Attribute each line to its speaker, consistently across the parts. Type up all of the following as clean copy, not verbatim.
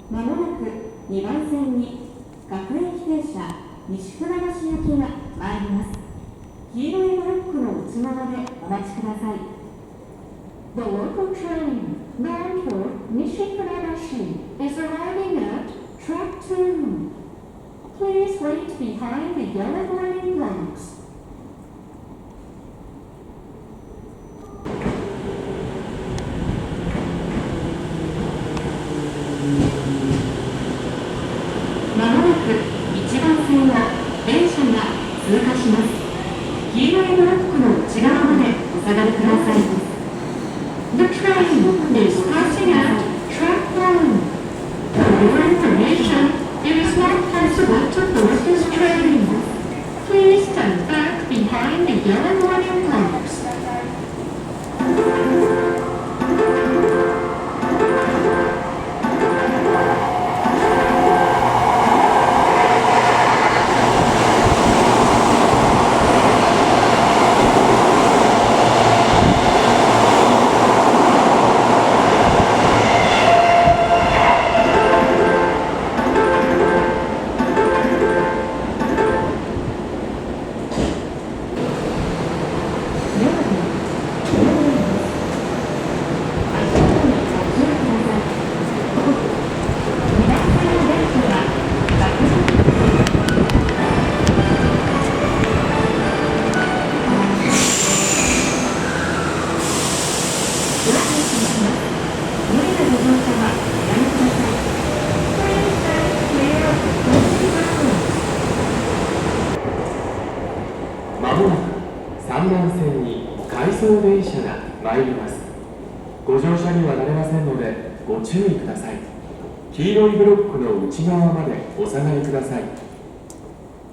Speaker 1: まもなく2番線に各駅停車西船橋行きが参ります。黄色いブロックの内側でお待ちください。The local train bound for Nishikurabashi is arriving at track 2. Please wait behind the yellow warning lights. まもなく1番線の電車が通過します。黄色いブロックの内側までお下がりください。The train is passing at track 1. For your information, it is not possible to board this train. Please stand back behind the yellow warning lights.
Speaker 2: まもなく3番線に回送電車が参ります。ご乗車にはなれませんのでご注意ください。黄色いブロックの内側までお下がりください。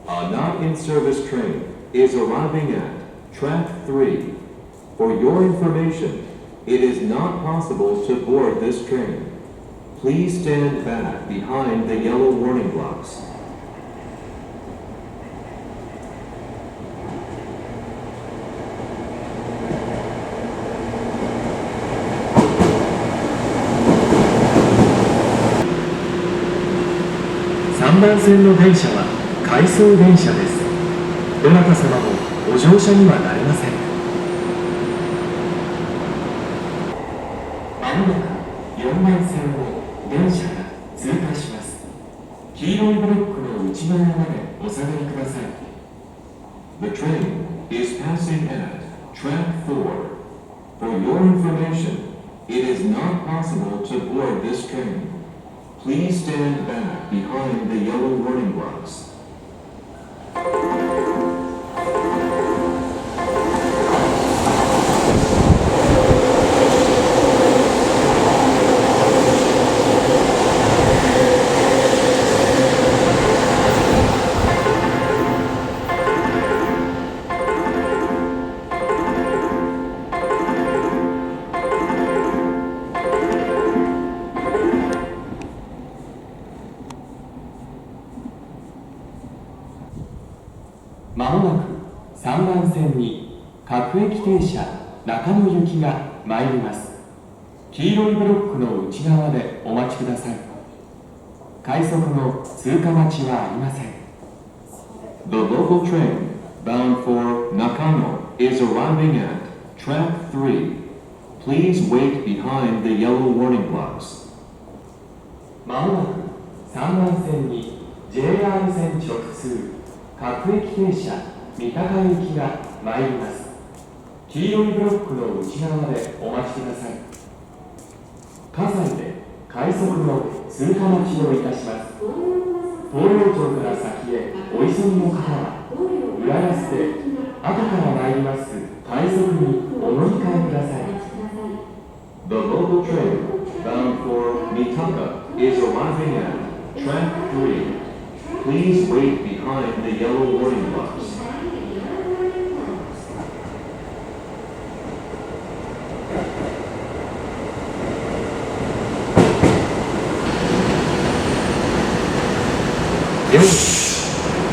Speaker 3: A not-in-service train is arriving at track 3. For your information, it is not possible to board this train. Please stand back behind the yellow warning blocks.
Speaker 2: 3番線の電車は回送電車です。どなた様もご乗車にはなれません。まもなく4番線を電車が通過します。黄色いブロックの内側までお下がりください。
Speaker 3: The train is passing at track 4. For your information, it is not possible to board this train. Please stand back behind the yellow warning blocks.
Speaker 2: まもなく3番線に各駅停車中野行きが参ります。黄色いブロックの内側でお待ちください。快速の通過待ちはありません。
Speaker 3: The local train bound for Nakano is arriving at track 3. Please wait behind the yellow warning blocks.
Speaker 2: まもなく3番線に JR 線直通各駅停車三鷹行きが参ります。黄色いブロックの内側でお待ちください。葛西で快速の通過待ちをいたします。東洋町から先へお急ぎの方は浦安で後から参ります快速にお乗り換えください。
Speaker 3: The local train bound for Mitaka is arriving at track 3. Please wait behind the yellow warning blocks.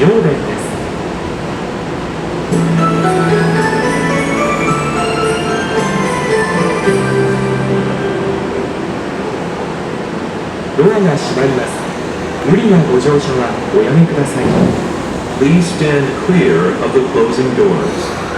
Speaker 2: 4電です。ドアが閉まります。無理なご乗車はおやめください。
Speaker 3: Please stand clear of the closing doors.